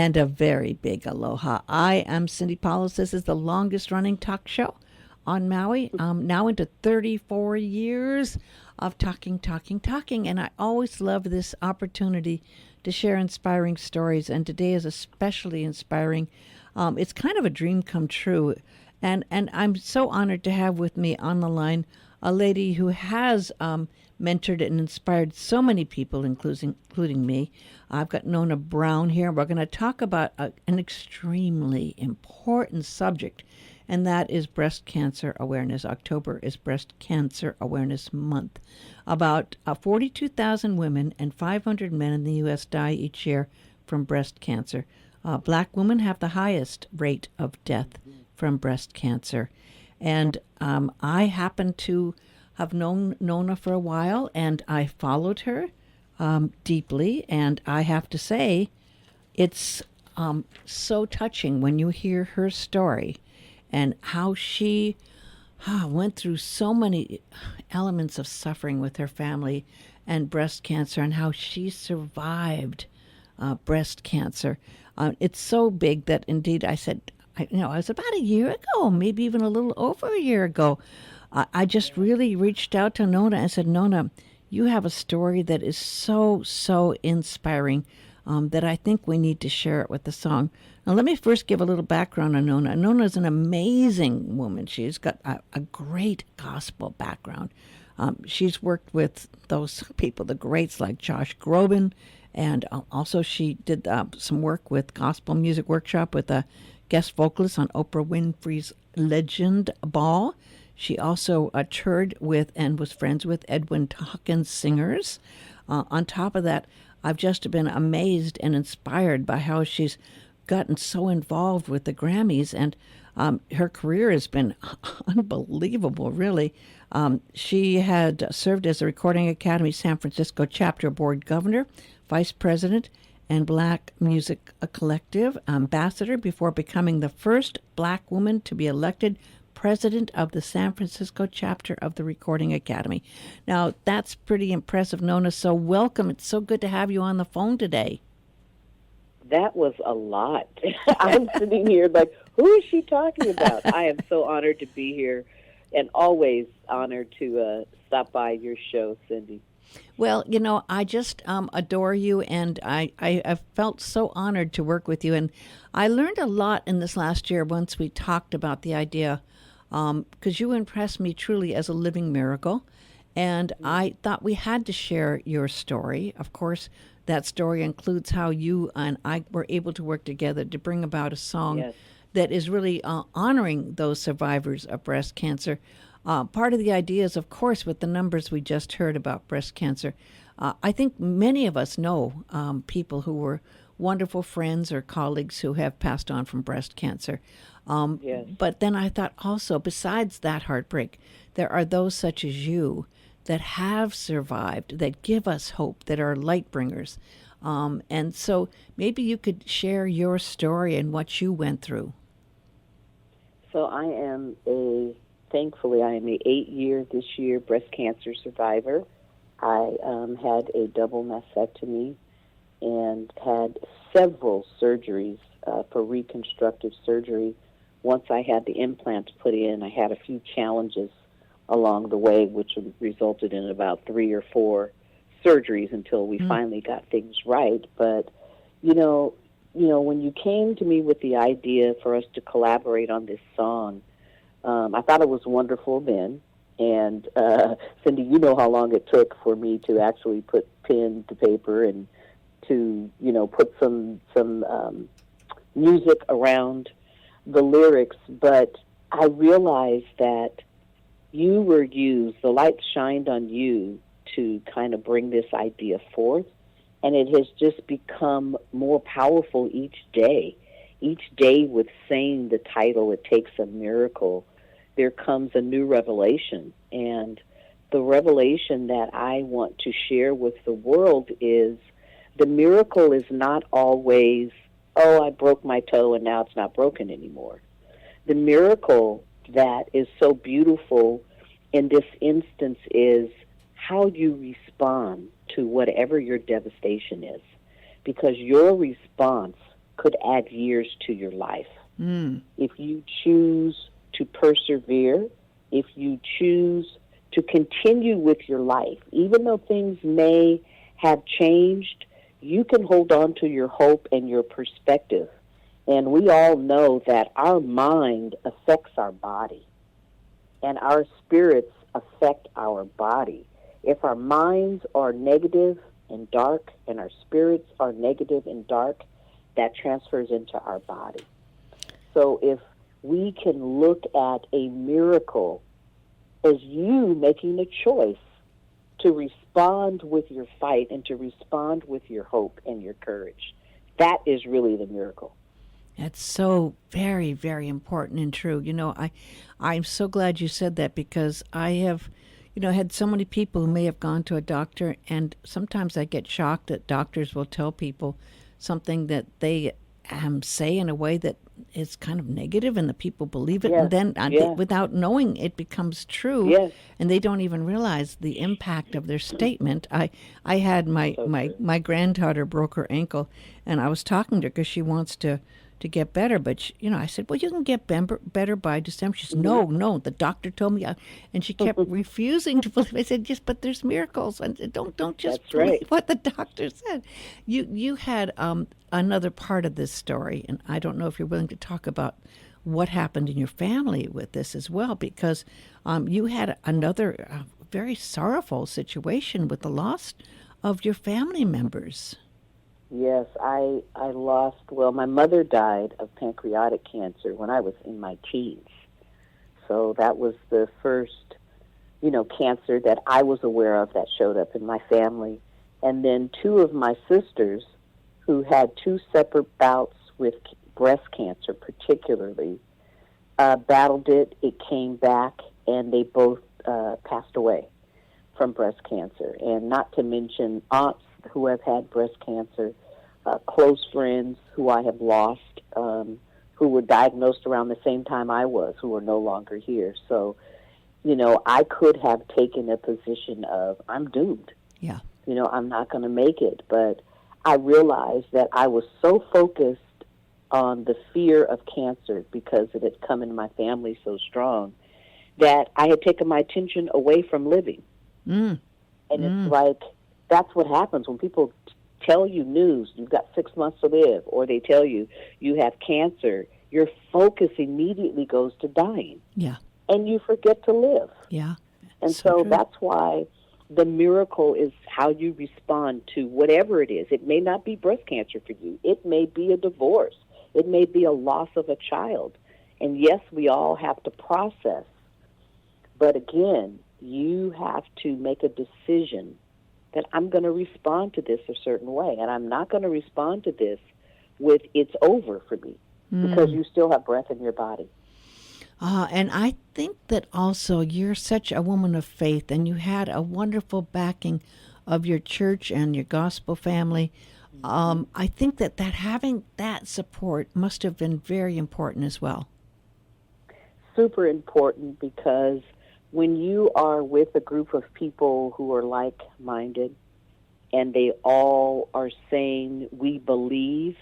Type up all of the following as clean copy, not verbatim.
And a very big aloha. I am Cindy Paulos. This is the longest running talk show on Maui, now into 34 years of talking. And I always love this opportunity to share inspiring stories. And today is especially inspiring. It's kind of a dream come true. And I'm so honored to have with me on the line a lady who has mentored and inspired so many people, including me. I've got Nona Brown here. We're going to talk about an extremely important subject, and that is breast cancer awareness. October is Breast Cancer Awareness Month. About 42,000 women and 500 men in the U.S. die each year from breast cancer. Black women have the highest rate of death from breast cancer. And I happen to have known Nona for a while, and I followed her deeply. And I have to say, it's so touching when you hear her story and how she went through so many elements of suffering with her family and breast cancer, and how she survived breast cancer. It's so big that indeed I said, it was about a year ago, maybe even a little over a year ago. I just really reached out to Nona and said, Nona, you have a story that is so inspiring that I think we need to share it with the song. Now, let me first give a little background on Nona. Nona is an amazing woman. She's got a great gospel background. She's worked with those people, the greats like Josh Groban, and also she did some work with Gospel Music Workshop with a guest vocalist on Oprah Winfrey's Legend Ball. She also toured with and was friends with Edwin Hawkins singers. On top of that, I've just been amazed and inspired by how she's gotten so involved with the Grammys, and her career has been unbelievable, really. She had served as the Recording Academy San Francisco Chapter Board Governor, Vice President, and Black Music Collective ambassador before becoming the first Black woman to be elected president of the San Francisco chapter of the Recording Academy. Now, that's pretty impressive, Nona, so welcome. It's so good to have you on the phone today. That was a lot. I'm sitting here like, who is she talking about? I am so honored to be here and always honored to stop by your show, Cindy. Well, I just adore you, and I felt so honored to work with you. And I learned a lot in this last year once we talked about the idea, because you impressed me truly as a living miracle. And I thought we had to share your story. Of course, that story includes how you and I were able to work together to bring about a song that is really honoring those survivors of breast cancer. Part of the idea is, of course, with the numbers we just heard about breast cancer, I think many of us know people who were wonderful friends or colleagues who have passed on from breast cancer. But then I thought also, besides that heartbreak, there are those such as you that have survived, that give us hope, that are light bringers. And so maybe you could share your story and what you went through. So thankfully, I am a 8-year this year breast cancer survivor. I had a double mastectomy and had several surgeries for reconstructive surgery. Once I had the implants put in, I had a few challenges along the way, which resulted in about 3 or 4 surgeries until we finally got things right. But, when you came to me with the idea for us to collaborate on this song, I thought it was wonderful then. And, Cindy, you know how long it took for me to actually put pen to paper and to, put some music around the lyrics. But I realized that you were used, the light shined on you to kind of bring this idea forth. And it has just become more powerful each day. Each day with saying the title, It Takes a Miracle, there comes a new revelation. And the revelation that I want to share with the world is the miracle is not always, I broke my toe and now it's not broken anymore. The miracle that is so beautiful in this instance is how you respond to whatever your devastation is. Because your response could add years to your life. Mm. If you choose to persevere, if you choose to continue with your life, even though things may have changed, you can hold on to your hope and your perspective. And we all know that our mind affects our body, and our spirits affect our body. If our minds are negative and dark, and our spirits are negative and dark, that transfers into our body. So if we can look at a miracle as you making a choice to respond with your fight and to respond with your hope and your courage, that is really the miracle. That's so very, very important and true. I'm so glad you said that, because I have, had so many people who may have gone to a doctor, and sometimes I get shocked that doctors will tell people something that they say in a way that is kind of negative, and the people believe it, Yes. and then without knowing it becomes true, Yes. and they don't even realize the impact of their statement. I had my granddaughter broke her ankle, and I was talking to her because she wants to get better, but I said, well, you can get better by December. She said, no, the doctor told me, and she kept refusing to believe. I said, yes, but there's miracles, and don't just That's believe right. what the doctor said. You had another part of this story, and I don't know if you're willing to talk about what happened in your family with this as well, because you had another very sorrowful situation with the loss of your family members. Yes, I lost, my mother died of pancreatic cancer when I was in my teens. So that was the first, cancer that I was aware of that showed up in my family. And then two of my sisters, who had two separate bouts with breast cancer particularly, battled it. It came back, and they both passed away from breast cancer. And not to mention aunts who have had breast cancer, close friends who I have lost, who were diagnosed around the same time I was, who are no longer here. So, I could have taken a position of, I'm doomed. Yeah. I'm not going to make it. But I realized that I was so focused on the fear of cancer, because it had come in my family so strong, that I had taken my attention away from living. Mm. And it's like, that's what happens when people tell you news, you've got 6 months to live, or they tell you you have cancer. Your focus immediately goes to dying. Yeah. And you forget to live. Yeah. And so true. that's why the miracle is how you respond to whatever it is. It may not be breast cancer for you. It may be a divorce. It may be a loss of a child. And yes, we all have to process. But again, you have to make a decision that I'm going to respond to this a certain way. And I'm not going to respond to this with it's over for me, because you still have breath in your body. And I think that also you're such a woman of faith, and you had a wonderful backing of your church and your gospel family. I think that having that support must have been very important as well. Super important, because when you are with a group of people who are like-minded and they all are saying, we believe,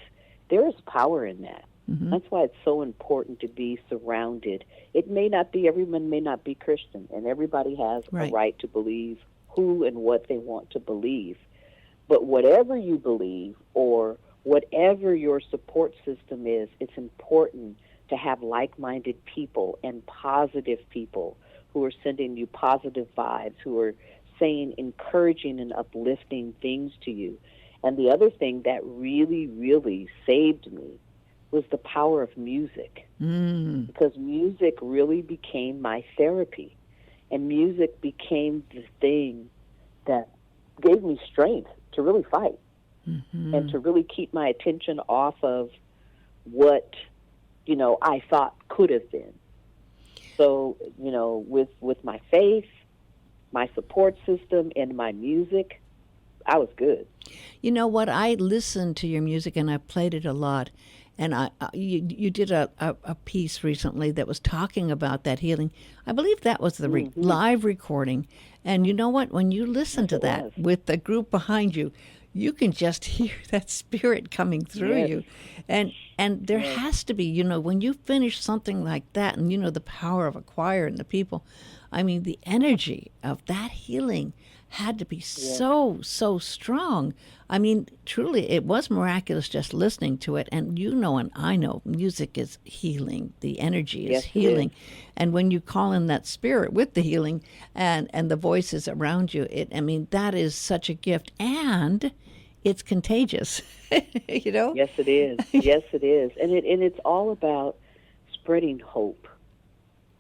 there is power in that. Mm-hmm. That's why it's so important to be surrounded. Everyone may not be Christian, and everybody has a right to believe who and what they want to believe. But whatever you believe, or whatever your support system is, it's important to have like-minded people and positive people who are sending you positive vibes, who are saying encouraging and uplifting things to you. And the other thing that really, really saved me was the power of music. Because music really became my therapy. And music became the thing that gave me strength to really fight, and to really keep my attention off of what, I thought could have been. So, with my faith, my support system, and my music, I was good. You know what? I listened to your music, and I played it a lot. And you did a piece recently that was talking about that healing. I believe that was the live recording. And you know what? When you listen to that with the group behind you, you can just hear that spirit coming through Yes. you. And there Yes. has to be, when you finish something like that, and the power of a choir and the people, I mean, the energy of that healing had to be Yes. so strong. I mean, truly, it was miraculous just listening to it. And and I know music is healing. The energy is Yes, it is. healing. And when you call in that spirit with the healing and the voices around you, I mean, that is such a gift. And it's contagious, Yes, it is. Yes, it is. And it's all about spreading hope.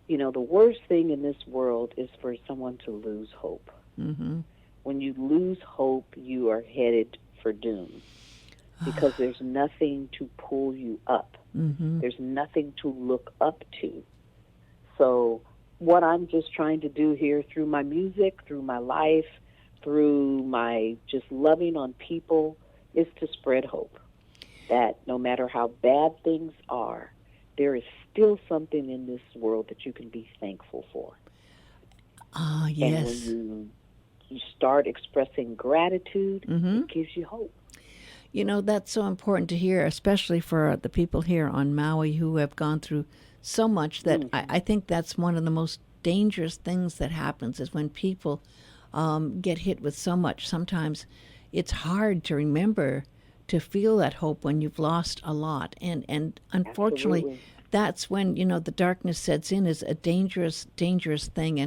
The worst thing in this world is for someone to lose hope. Mm-hmm. When you lose hope, you are headed for doom because there's nothing to pull you up. Mm-hmm. There's nothing to look up to. So what I'm just trying to do here through my music, through my life, through my just loving on people is to spread hope. That no matter how bad things are, there is still something in this world that you can be thankful for. Ah, And yes. when you start expressing gratitude, Mm-hmm. it gives you hope. That's so important to hear, especially for the people here on Maui who have gone through so much that I think that's one of the most dangerous things that happens is when people get hit with so much. Sometimes it's hard to remember to feel that hope when you've lost a lot. And unfortunately, Absolutely. that's when, the darkness sets in is a dangerous, dangerous thing.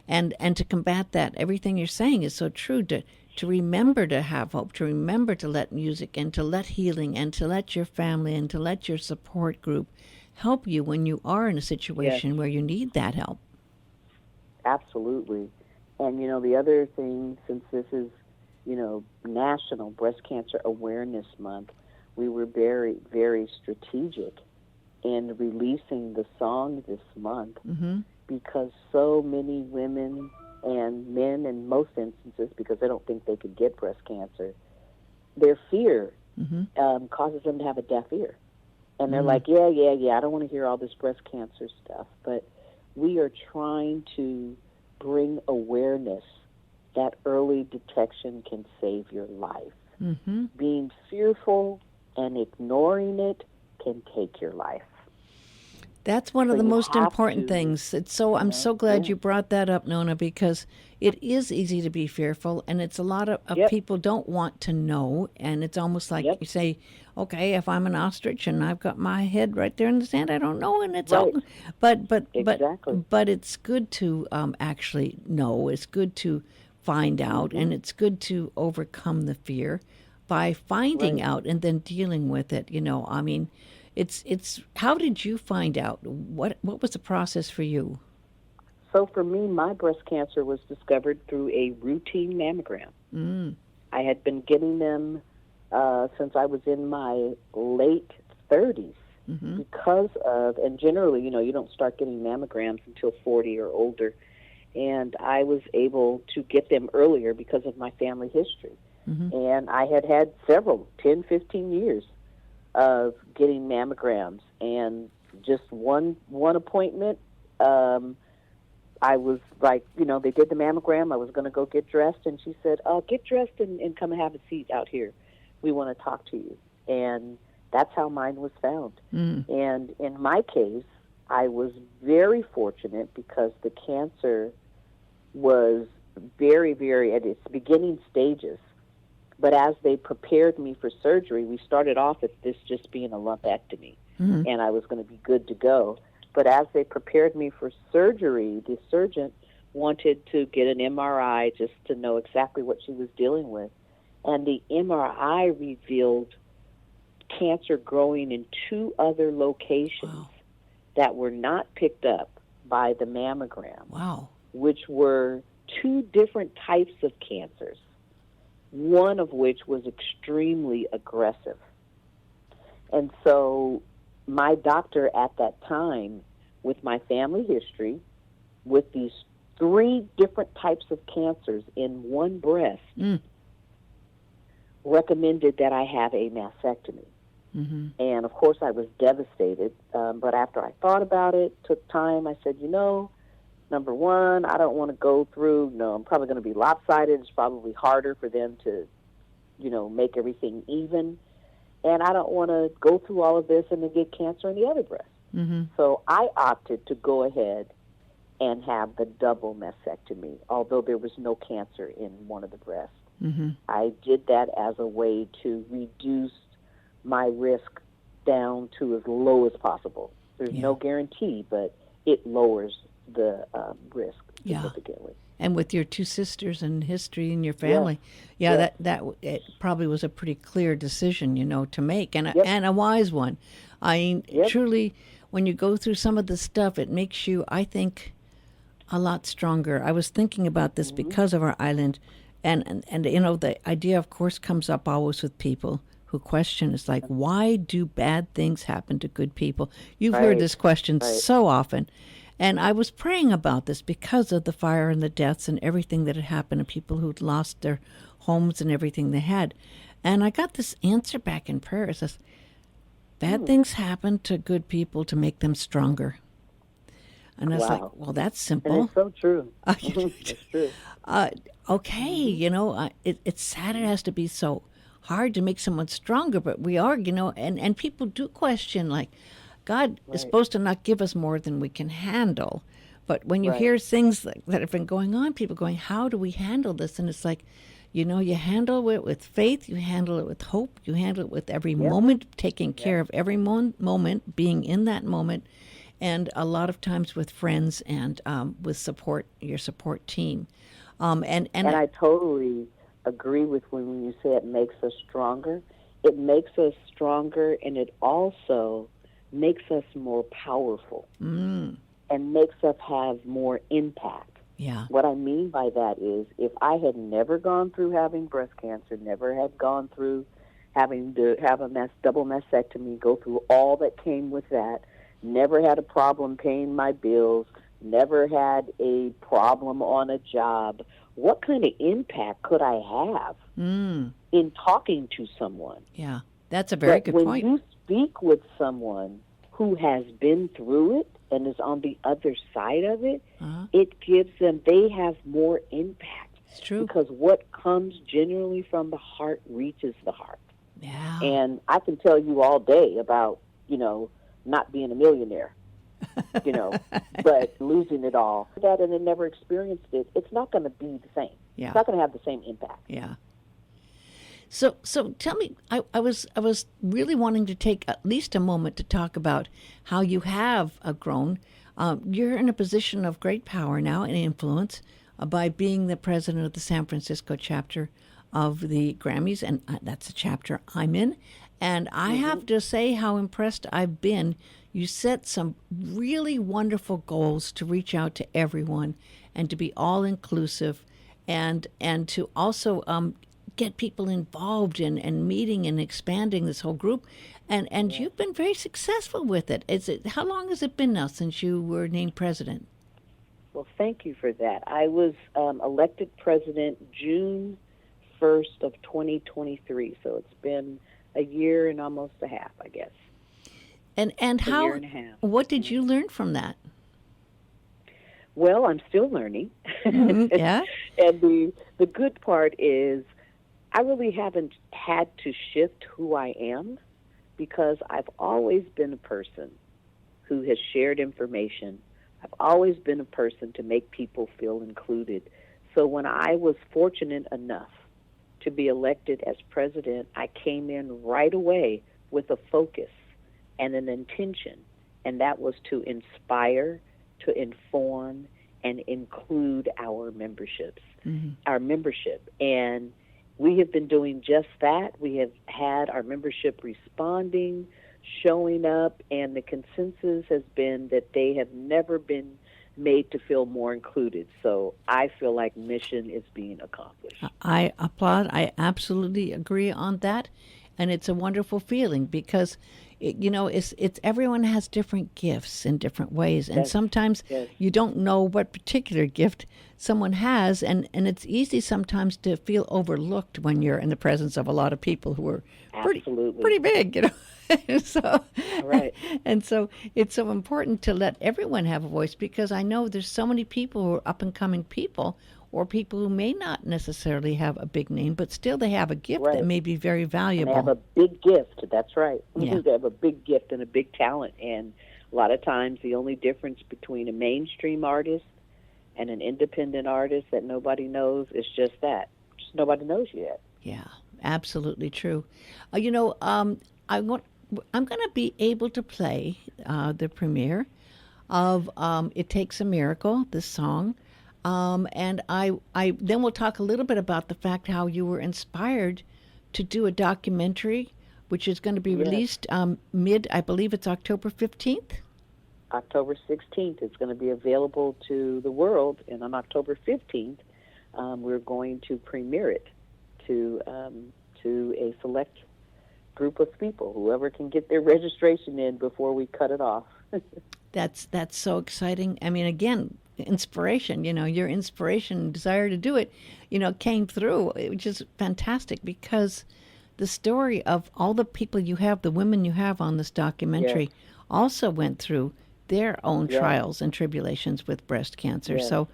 And to combat that, everything you're saying is so true, to remember to have hope, to remember to let music and to let healing and to let your family and to let your support group help you when you are in a Yes, situation where you need that help. absolutely. And the other thing, since this is, National Breast Cancer Awareness Month, we were very, very strategic in releasing the song this month Mm-hmm. because so many women and men, in most instances, because they don't think they could get breast cancer, their fear Mm-hmm. causes them to have a deaf ear. And they're Mm. like, yeah, I don't want to hear all this breast cancer stuff. But we are trying to bring awareness that early detection can save your life. Mm-hmm. Being fearful and ignoring it can take your life. That's one So of the you most have important to, things. I'm so glad yeah. you brought that up, Nona, because it is easy to be fearful, and it's a lot of Yep, people don't want to know, and it's almost like yep, you say, okay, if I'm an ostrich and I've got my head right there in the sand, I don't know, and it's all, right, exactly. but it's good to actually know. It's good to find out, Hmm. and it's good to overcome the fear by finding Right. out and then dealing with it. I mean, it's how did you find out? What was the process for you? So for me, my breast cancer was discovered through a routine mammogram. Mm. I had been getting them since I was in my late 30s Mm-hmm. because of, and generally, you don't start getting mammograms until 40 or older. And I was able to get them earlier because of my family history. Mm-hmm. And I had had several, 10, 15 years of getting mammograms. And just one appointment, I was like, they did the mammogram. I was going to go get dressed, and she said, get dressed and come and have a seat out here. We want to talk to you. And that's how mine was found. Mm. And in my case, I was very fortunate because the cancer was very, very at its beginning stages. But as they prepared me for surgery, we started off with this just being a lumpectomy, Mm-hmm. and I was going to be good to go. But as they prepared me for surgery, the surgeon wanted to get an MRI just to know exactly what she was dealing with. And the MRI revealed cancer growing in 2 other locations Wow. that were not picked up by the mammogram, Wow. which were 2 different types of cancers, one of which was extremely aggressive. And so my doctor at that time, with my family history, with these 3 different types of cancers in one breast, Mm. recommended that I have a mastectomy. Mm-hmm. And of course, I was devastated. But after I thought about it, took time, I said, number one, I don't want to go through, I'm probably going to be lopsided. It's probably harder for them to make everything even. And I don't want to go through all of this and then get cancer in the other breast. Mm-hmm. So I opted to go ahead and have the double mastectomy, although there was no cancer in one of the breasts. Mm-hmm. I did that as a way to reduce my risk down to as low as possible. There's no guarantee, but it lowers the risk significantly. And with your two sisters and history in your family, that it probably was a pretty clear decision, to make, and a wise one. I mean, truly, when you go through some of the stuff, it makes you, I think, a lot stronger. I was thinking about this because of our island, and the idea, of course, comes up always with people who question. It's like, why do bad things happen to good people? You've heard this question so often. And I was praying about this because of the fire and the deaths and everything that had happened to people who'd lost their homes and everything they had. And I got this answer back in prayer. It says, bad things happen to good people to make them stronger. And I was like, well, that's simple. And it's so true. It's true. Okay, it's sad it has to be so hard to make someone stronger, but we are, and people do question, like, God is supposed to not give us more than we can handle. But when you hear things that have been going on, people going, how do we handle this? And it's like, you handle it with faith, you handle it with hope, you handle it with every moment, taking care of every moment, being in that moment, and a lot of times with friends and with your support team. And I totally agree with when you say it makes us stronger. It makes us stronger, and it also makes us more powerful and makes us have more impact. Yeah. What I mean by that is, if I had never gone through having breast cancer, never had gone through having to have a double mastectomy, go through all that came with that, never had a problem paying my bills, never had a problem on a job, what kind of impact could I have in talking to someone? Yeah, that's a very good point. When you speak with someone who has been through it and is on the other side of it, it gives them, they have more impact. It's true. Because what comes genuinely from the heart reaches the heart. Yeah. And I can tell you all day about, not being a millionaire, but losing it all. That and then never experienced it, it's not going to be the same. Yeah. It's not going to have the same impact. Yeah. So tell me, I was really wanting to take at least a moment to talk about how you have grown. You're in a position of great power now and influence by being the president of the San Francisco chapter of the Grammys, and that's a chapter I'm in. And I have to say how impressed I've been. You set some really wonderful goals to reach out to everyone and to be all inclusive, and to also get people involved in meeting and expanding this whole group. And you've been very successful with it. How long has it been now since you were named president? Well, thank you for that. I was elected president June 1st of 2023, so it's been a year and almost a half, I guess. And how? A year and a half. What did you learn from that? Well, I'm still learning. Yeah. And the good part is I really haven't had to shift who I am, because I've always been a person who has shared information. I've always been a person to make people feel included. So when I was fortunate enough to be elected as president, I came in right away with a focus and an intention, and that was to inspire, to inform, and include our membership. And we have been doing just that. We have had our membership responding, showing up, and the consensus has been that they have never been made to feel more included. So I feel like mission is being accomplished. I applaud. I absolutely agree on that. And it's a wonderful feeling because, it's everyone has different gifts in different ways. And sometimes you don't know what particular gift someone has. And it's easy sometimes to feel overlooked when you're in the presence of a lot of people who are pretty big, So, right. And so it's so important to let everyone have a voice, because I know there's so many people who are up and coming people or people who may not necessarily have a big name, but still they have a gift that Right. may be very And valuable. they have a big gift. That's right. Yeah. They have a big gift and a big talent. And a lot of times the only difference between a mainstream artist and an independent artist that nobody knows is just that. Just nobody knows yet. Yeah, absolutely true. You know, I want. I'm going to be able to play the premiere of "It Takes a Miracle," this song, and I then we'll talk a little bit about the fact how you were inspired to do a documentary, which is going to be Yes. released I believe it's October 15th. October 16th, it's going to be available to the world, and on October 15th, we're going to premiere it to a select group of people, whoever can get their registration in before we cut it off. That's so exciting. I mean, again, inspiration. You know, your inspiration, and desire to do it, came through, which is fantastic because the story of all the people you have, the women you have on this documentary, Yes. also went through their own Yes. trials and tribulations with breast cancer. Yes. So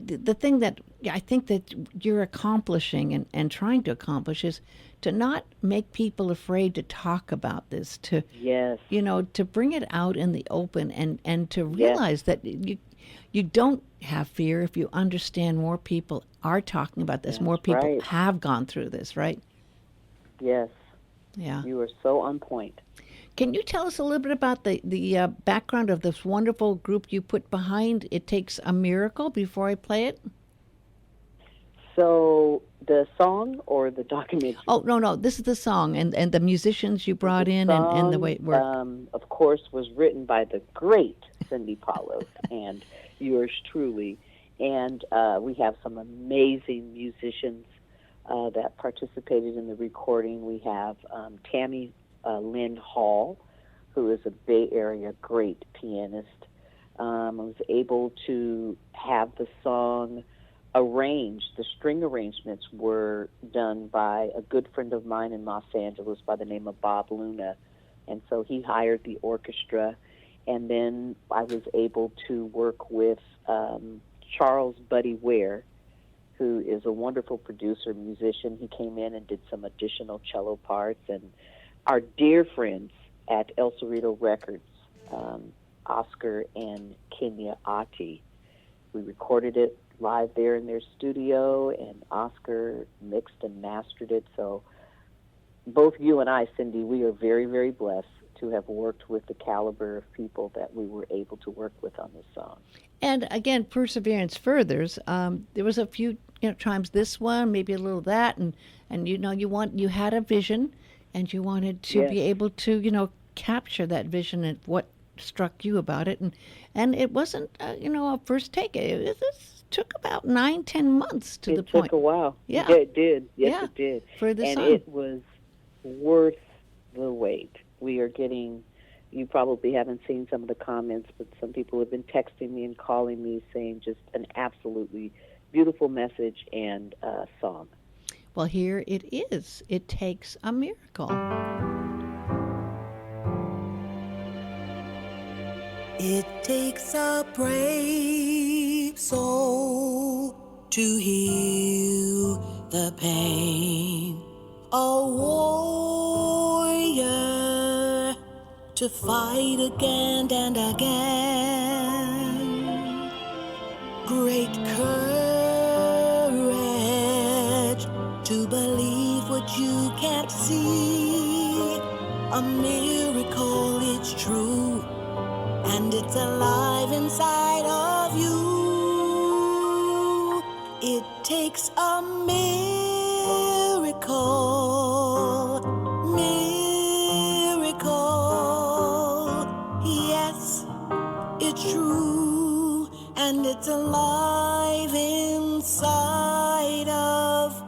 the thing that I think that you're accomplishing and trying to accomplish is to not make people afraid to talk about this, to Yes. to bring it out in the open and to realize that you don't have fear if you understand more people are talking about this, more That's people right. have gone through this, right? Yes. Yeah. You are so on point. Can you tell us a little bit about the background of this wonderful group you put behind It Takes a Miracle before I play it? So the song or the documentary? Oh, no, this is the song and the musicians you brought in and the way it worked. Of course, was written by the great Cindy Paulos and yours truly. And we have some amazing musicians that participated in the recording. We have Tammy Lynn Hall, who is a Bay Area great pianist. I was able to have the song arranged. The string arrangements were done by a good friend of mine in Los Angeles by the name of Bob Luna. And so he hired the orchestra. And then I was able to work with Charles Buddy Ware, who is a wonderful producer, musician. He came in and did some additional cello parts. And our dear friends at El Cerrito Records, Oscar and Kenya Ati, we recorded it live there in their studio, and Oscar mixed and mastered it. So both you and I, Cindy, we are very, very blessed to have worked with the caliber of people that we were able to work with on this song. And again, perseverance furthers. There was a few times this one, maybe a little that, and you had a vision, and you wanted to Yes. be able to capture that vision and what struck you about it, and it wasn't a first take. It took about 9-10 months to the point. It took a while. Yeah. It did. Yes, Yeah. it did. For the and song. it was worth the wait. We are getting, you probably haven't seen some of the comments, but some people have been texting me and calling me saying just an absolutely beautiful message and song. Well, here it is. It Takes a Miracle. It takes a brave soul to heal the pain, a warrior to fight again and again. Great courage to believe what you can't see. A miracle, it's true, and it's alive inside of you. It takes a miracle, yes, it's true, and it's alive inside of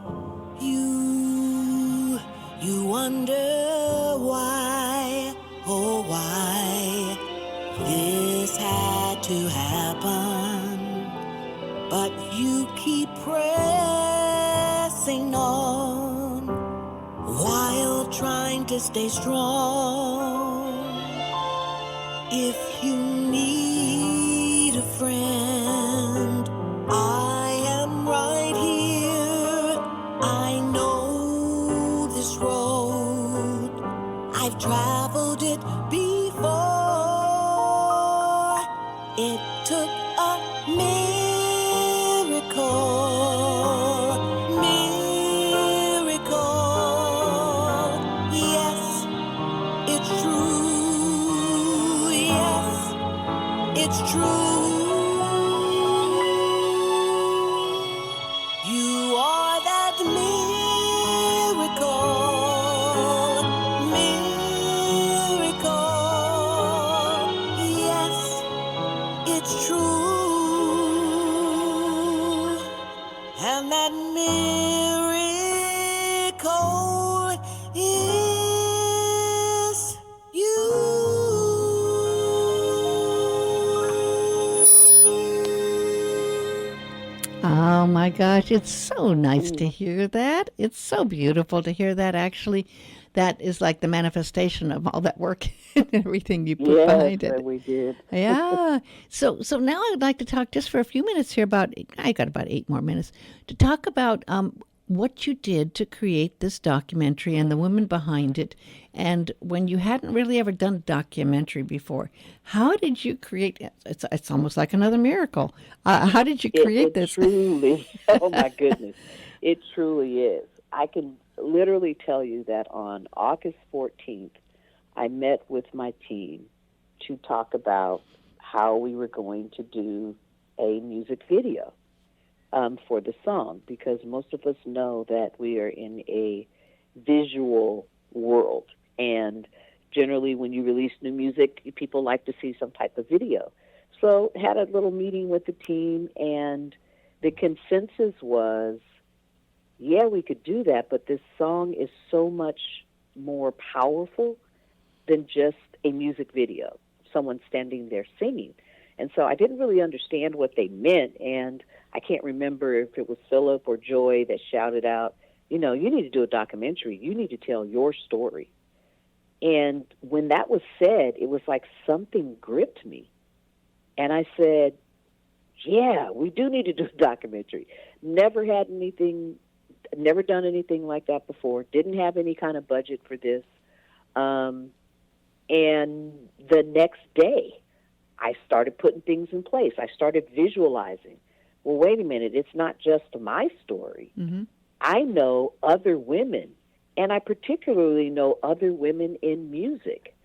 you. You wonder why, oh why this had to happen, but you keep pressing on while trying to stay strong. If you need a friend, I am right it's true. You are that miracle. Yes, it's true. And that miracle is you. Oh my gosh, it's so nice to hear that. It's so beautiful to hear that. Actually, that is like the manifestation of all that work and everything you put Yes, behind that it. we did. Yeah. So now I'd like to talk just for a few minutes here about, I got about 8 more minutes, to talk about what you did to create this documentary and the women behind it. And when you hadn't really ever done a documentary before, how did you create it? It's almost like another miracle. How did you create It this? truly, oh my goodness, it truly is. I can literally tell you that on August 14th, I met with my team to talk about how we were going to do a music video for the song, because most of us know that we are in a visual world, and generally when you release new music, people like to see some type of video. So had a little meeting with the team, and the consensus was, yeah, we could do that, but this song is so much more powerful than just a music video, someone standing there singing. And so I didn't really understand what they meant, and I can't remember if it was Philip or Joy that shouted out, you need to do a documentary. You need to tell your story. And when that was said, it was like something gripped me. And I said, yeah, we do need to do a documentary. Never done anything like that before. Didn't have any kind of budget for this. And the next day, I started putting things in place. I started visualizing. Well, wait a minute. It's not just my story. Mm-hmm. I know other women, and I particularly know other women in music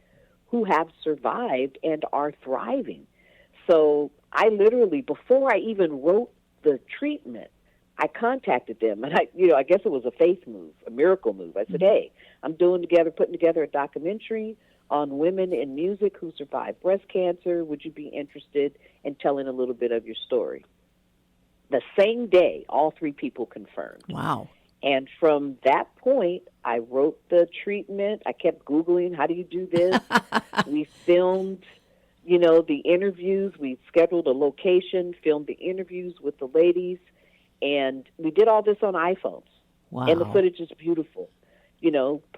who have survived and are thriving. So I literally, before I even wrote the treatment, I contacted them, and I guess it was a faith move, a miracle move. I said, hey, I'm putting together a documentary on women in music who survived breast cancer. Would you be interested in telling a little bit of your story? The same day, all three people confirmed. Wow. And from that point, I wrote the treatment. I kept Googling, how do you do this? We filmed, the interviews. We scheduled a location, filmed the interviews with the ladies, and we did all this on iPhones. Wow. And the footage is beautiful.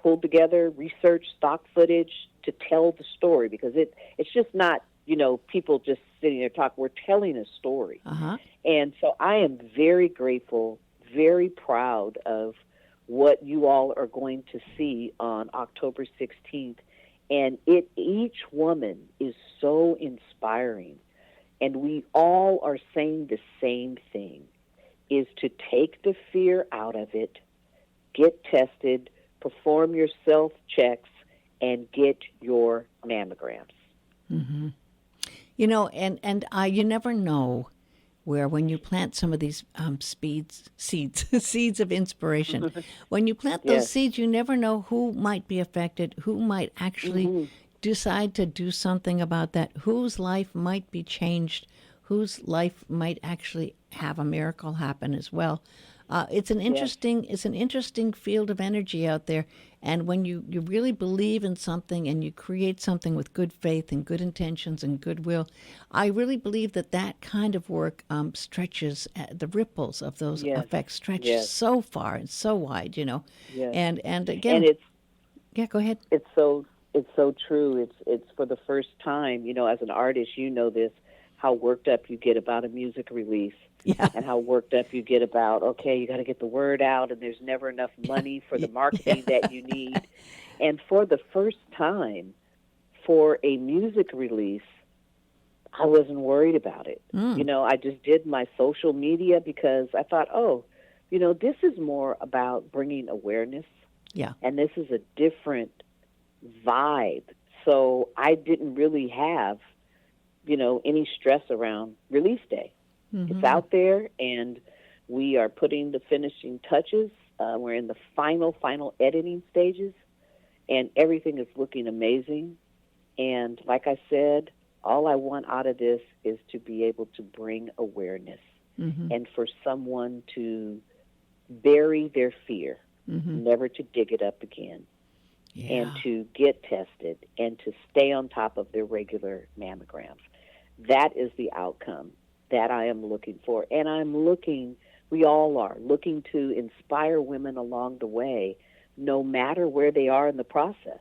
Pulled together, researched stock footage to tell the story, because it's just not, people just sitting there talking. We're telling a story. Uh-huh. And so I am very grateful, very proud of what you all are going to see on October 16th. And each woman is so inspiring. And we all are saying the same thing, is to take the fear out of it, get tested, perform your self-checks, and get your mammograms. Mm-hmm. You never know where, when you plant some of these seeds seeds of inspiration, when you plant those Yes. seeds, you never know who might be affected, who might actually decide to do something about that, whose life might be changed, whose life might actually have a miracle happen as well. It's an interesting field of energy out there, and when you really believe in something and you create something with good faith and good intentions and goodwill, I really believe that kind of work stretches. The ripples of those effects stretch so far and so wide, Yes. And again, And yeah, go ahead. it's so true. It's for the first time, as an artist, this, how worked up you get about a music release. Yeah. And how worked up you get about, okay, you got to get the word out, and there's never enough money for the marketing that you need. And for the first time, for a music release, I wasn't worried about it. I just did my social media because I thought, this is more about bringing awareness. Yeah. And this is a different vibe. So I didn't really have any stress around release day. It's out there, and we are putting the finishing touches. We're in the final editing stages, and everything is looking amazing. And like I said, all I want out of this is to be able to bring awareness and for someone to bury their fear, never to dig it up again, and to get tested and to stay on top of their regular mammograms. That is the outcome that I am looking for. And we all are looking to inspire women along the way, no matter where they are in the process,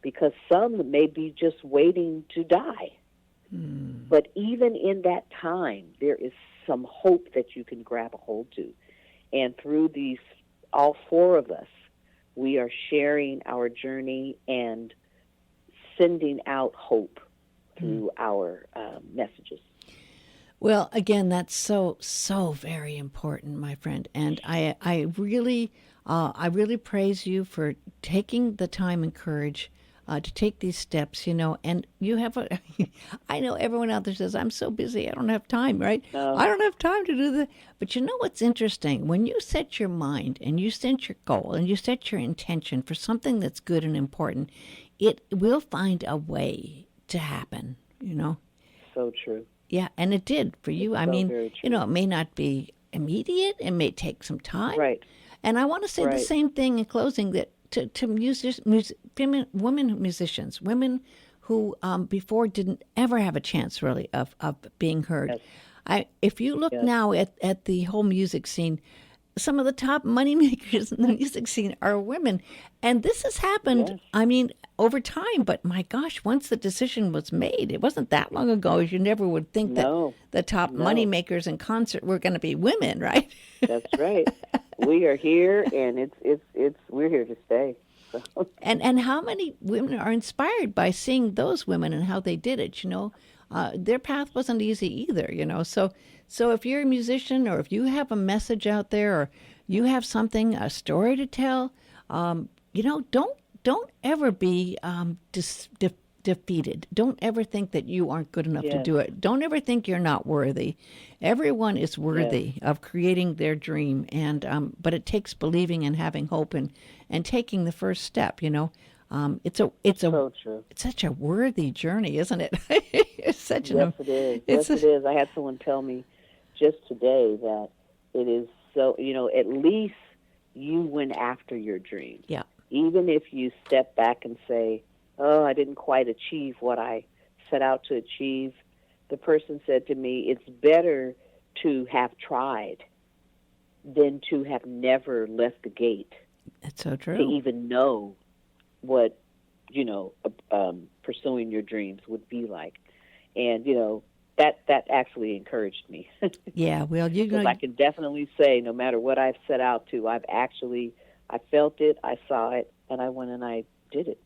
because some may be just waiting to die. But even in that time, there is some hope that you can grab a hold to. And through these, all four of us, we are sharing our journey and sending out hope through our messages. Well, again, that's so very important, my friend. And I really praise you for taking the time and courage to take these steps, and you have I know everyone out there says, I'm so busy, I don't have time, right? No. I don't have time to do that. But you know what's interesting? When you set your mind and you set your goal and you set your intention for something that's good and important, it will find a way to happen, So true. Yeah, and it did for you. I mean, very true. It may not be immediate. It may take some time. Right. And I want to say the same thing in closing, that to women musicians, women who before didn't ever have a chance really of being heard. Yes. If you look now at the whole music scene, some of the top money makers in the music scene are women. And this has happened, I mean, over time. But my gosh, once the decision was made, it wasn't that long ago. You never would think that the top money makers in concert were going to be women, right? That's right. We are here, and we're here to stay. So. And how many women are inspired by seeing those women and how they did it? Their path wasn't easy either. So if you're a musician, or if you have a message out there, or you have a story to tell, don't ever be defeated. Don't ever think that you aren't good enough to do it. Don't ever think you're not worthy. Everyone is worthy of creating their dream, but it takes believing and having hope and taking the first step. It's so true. It's such a worthy journey, isn't it? It's such it is. Yes, it is. I had someone tell me just today that it is so. At least you went after your dream. Yeah. Even if you step back and say, "Oh, I didn't quite achieve what I set out to achieve," the person said to me, "It's better to have tried than to have never left the gate." That's so true. To even know what pursuing your dreams would be like, and that actually encouraged me. Yeah, well, because I can definitely say, no matter what I've set out to, I felt it, I saw it, and I went and I did it.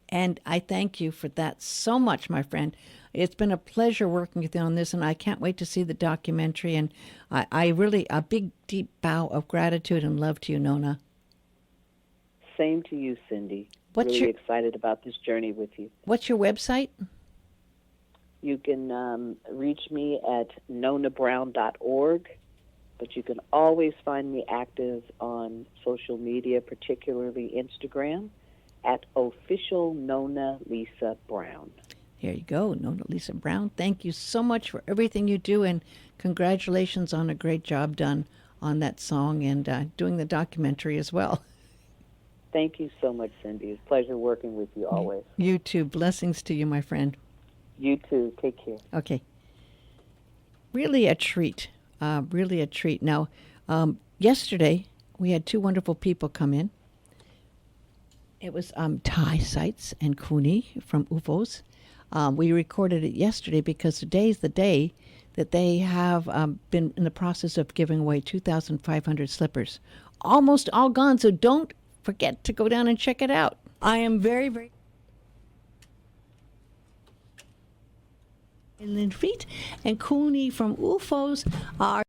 And I thank you for that so much, my friend. It's been a pleasure working with you on this, and I can't wait to see the documentary. And I really, a big, deep bow of gratitude and love to you, Nona. Same to you, Cindy. What's really excited about this journey with you. What's your website? You can reach me at nonabrown.org, but you can always find me active on social media, particularly Instagram, at official Nona Lisa Brown. Here you go, Nona Lisa Brown. Thank you so much for everything you do, and congratulations on a great job done on that song and doing the documentary as well. Thank you so much, Cindy. It's a pleasure working with you always. You too. Blessings to you, my friend. You too. Take care. Okay. Really a treat. Really a treat. Now, yesterday we had two wonderful people come in. It was Ty Seitz and Cooney from UFOs. We recorded it yesterday because today is the day that they have been in the process of giving away 2,500 slippers. Almost all gone, so don't forget to go down and check it out. I am very, very... And Cooney from UFOs are